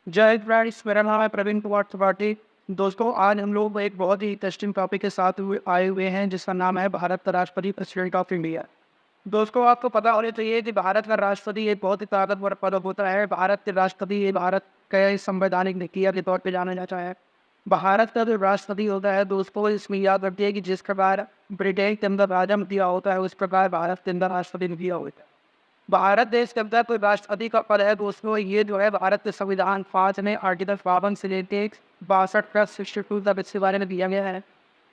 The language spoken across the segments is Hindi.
जय फ्रेंड्स, मेरा नाम है प्रवीण कुमार त्रिपाठी। दोस्तों, आज हम लोग एक बहुत ही इंटरेस्टिंग टॉपिक के साथ आए हुए हैं, जिसका नाम है भारत का राष्ट्रपति, प्रेसिडेंट ऑफ इंडिया। दोस्तों, आपको पता होना चाहिए कि भारत का राष्ट्रपति एक बहुत ही ताकतवर पद होता है। भारत के राष्ट्रपति ये भारत के संवैधानिक निकाय के तौर पे जाना जाता है। भारत का जो राष्ट्रपति होता है दोस्तों, इसमें याद रखिए कि जिस प्रकार ब्रिटेन के अंदर राजा दिया होता है, उस प्रकार भारत के अंदर राष्ट्रपति दिया होता है। भारत देश के अंदर कोई राष्ट्रपति का पद है दोस्तों, ये जो है भारत के संविधान 5 में आर्टिकल 52 से लेके 62 तक इसके बारे में दिया गया है।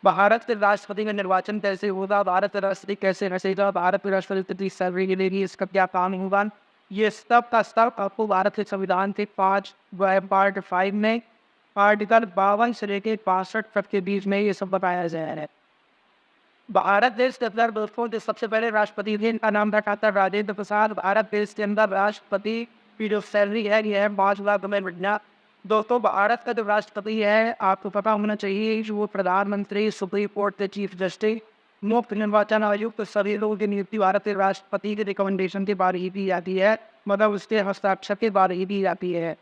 भारत के राष्ट्रपति का निर्वाचन कैसे होगा, भारत का राष्ट्रपति कैसे रचेगा, भारत के राष्ट्रपति कितनी सैलरी मिलेगी, इसका क्या काम होगा, ये सब का सब आपको भारत के संविधान के 5 पार्ट 5 में आर्टिकल 52 से लेके 62 तक के बीच में ये सब बताया गया है। भारत देश के अंदर दोस्तों जो सबसे पहले राष्ट्रपति थे, इनका नाम रखा था राजेंद्र प्रसाद। भारत देश के अंदर राष्ट्रपति की जो सैलरी है ये है 5 लाख रुपए महीना। दोस्तों, भारत का जो राष्ट्रपति है आपको पता होना चाहिए कि वो प्रधानमंत्री, सुप्रीम कोर्ट के चीफ जस्टिस, मुख्य निर्वाचन आयुक्त, सभी लोगों की नियुक्ति भारत के राष्ट्रपति के रिकमेंडेशन के बाद ही की जाती है, मतलब उसके हस्ताक्षर के बाद ही की जाती है।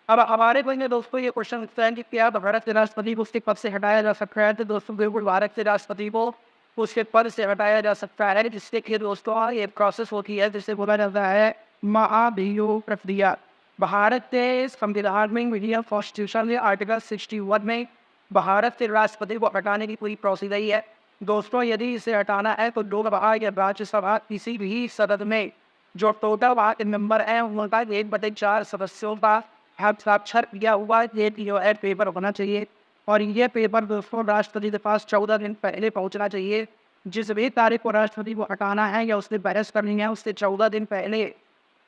अब हमारे कोई ने दोस्तों ये क्वेश्चन उठता है कि क्या भारत के राष्ट्रपति को उसके पद से हटाया जा सकता है? तो दोस्तों बिल्कुल भारत के राष्ट्रपति को उसके पद से हटाया जा सकता है, जिससे कि दोस्तों ये प्रोसेस होती है जिसे बोला जाता है महाभियोग प्रक्रिया। भारत के संविधान में, इंडियन कॉन्स्टिट्यूशन में आर्टिकल 61 में भारत के राष्ट्रपति को हटाने की पूरी प्रोसीजर ही है। दोस्तों, यदि इसे हटाना है तो लोकसभा या राज्यसभा किसी भी सदन में जो टोटल वहाँ के मेंबर हैं उनका 1/4 सदस्यों का हस्ताक्षर किया हुआ ये जो है पेपर होना चाहिए। और ये पेपर दोस्तों राष्ट्रपति के पास 14 दिन पहले पहुंचना चाहिए। जिस भी तारीख को राष्ट्रपति को हटाना है या उससे बहस करनी है, उससे 14 दिन पहले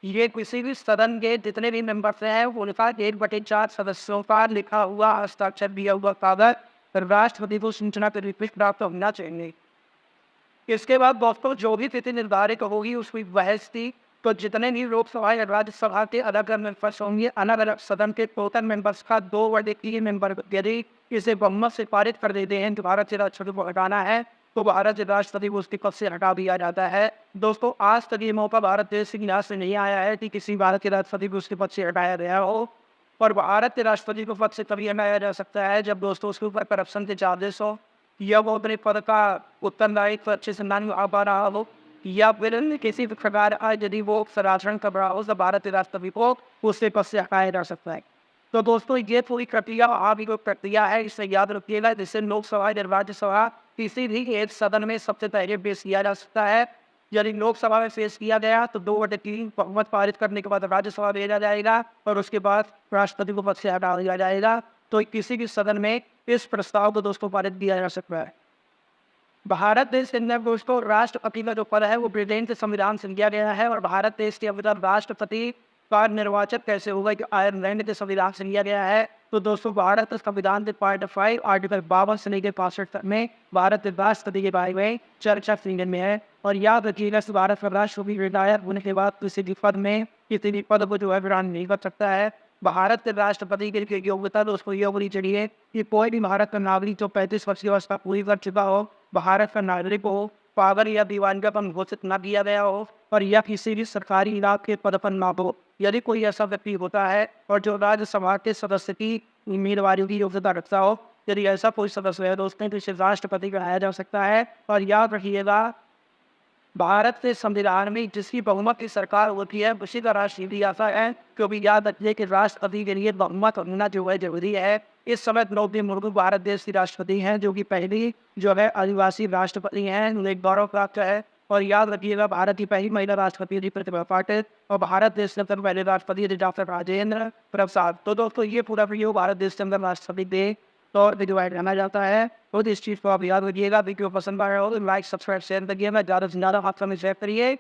ये किसी भी सदन के जितने भी मेंबर्स हैं उनका 1/4 सदस्यों का लिखा हुआ हस्ताक्षर दिया हुआ कागज राष्ट्रपति को सूचना के रूप में प्राप्त होना चाहिए। इसके बाद दोस्तों जो भी तिथि निर्धारित होगी उसकी बहस थी, तो जितने भी लोकसभा या राज्यसभा के अलग अलग मेंबर्स होंगे, अलग अलग सदन के टोटल मेंबर्स का 2/3 मेंबर यदि इसे बहुमत से पारित कर देते हैं कि भारत से राष्ट्रपति को हटाना है, तो भारत के राष्ट्रपति को उसके पद से हटा दिया जाता है। दोस्तों, आज तक ये मौका भारत देश के इतिहास से नहीं आया है कि किसी भारत के राष्ट्रपति को उसके पद से हटाया गया हो। और भारत के राष्ट्रपति को पद से तभी हटाया जा सकता है जब दोस्तों उसके ऊपर करप्शन के चार्जेस हो, या वो अपने पद का उत्तरदायित्व अच्छे से ना निभा पा रहा हो, या फिर किसी भी प्रकार यदि वो सरासर कर रहा हो, तो भारत के राष्ट्रपति को उससे पद से हटाया जा सकता है। तो दोस्तों ये पूरी प्रक्रिया आगे जो प्रक्रिया है इसे याद रखिएगा, जिससे लोकसभा या राज्यसभा किसी भी एक सदन में सबसे पहले पेश किया जा सकता है। यदि लोकसभा में पेश किया गया तो 2/3 बहुमत पारित करने के बाद राज्यसभा भेजा जाएगा और उसके बाद राष्ट्रपति को पद से हटा दिया जाएगा। तो किसी भी सदन में इस प्रस्ताव को दोस्तों पारित किया जा सकता है। भारत देश के अंदर दोस्तों राष्ट्रपति का जो पद है वो ब्रिटेन के संविधान से दिया गया है, और भारत देश के अंदर राष्ट्रपति का निर्वाचन कैसे होगा कि आयरलैंड के संविधान से लिया गया है। तो दोस्तों भारत के संविधान के पार्ट 5 आर्टिकल 52 से लेकर 65 तक में भारत के राष्ट्रपति के बारे में चर्चा इंग्लैंड में है। और याद रखिएगा कि भारत का राष्ट्रपति रिटायर होने के बाद किसी भी पद में किसी भी पद को जो है ग्रहण नहीं कर सकता है। भारत के राष्ट्रपति के लिए योग्यता तो उसको ये होनी चाहिए कि कोई भी भारत का नागरिक जो 35 वर्ष की अवस्था पूरी कर चुका हो, भारत का नागरिक हो, पागल या दीवानगापन घोषित न किया गया हो, और या किसी भी सरकारी इलाके के पद पर ना हो। यदि कोई ऐसा व्यक्ति होता है और जो राज्यसभा के सदस्य की उम्मीदवारी की योग्यता रखता हो, यदि ऐसा कोई सदस्य है दोस्तों तो इसे राष्ट्रपति बनाया जा सकता है। और याद रखिएगा, भारत के संविधान में जिसकी बहुमत की सरकार होती है उसी का राष्ट्रपति आता है, क्योंकि याद रखिए कि राष्ट्रपति के लिए बहुमत होना जो है जरूरी है। इस समय द्रौपदी मुर्मू भारत देश की राष्ट्रपति हैं, जो कि पहली जो है आदिवासी राष्ट्रपति हैं, उन्हें गौरव प्राप्त है। और याद रखिएगा, भारत की पहली महिला राष्ट्रपति थी प्रतिभा पाटिल, और भारत देश के अंदर पहले राष्ट्रपति थे डॉक्टर राजेंद्र प्रसाद। तो दोस्तों ये पूरा वीडियो भारत देश के अंदर राष्ट्रपति डे तौर पे डिवाइड करना जाता है। तो इस चीज़ को आप याद रखिएगा। वीडियो पसंद आ रहा हो तो लाइक, सब्सक्राइब, शेयर करिएगा, ज़्यादा से ज़्यादा हाथ में शेयर करिए।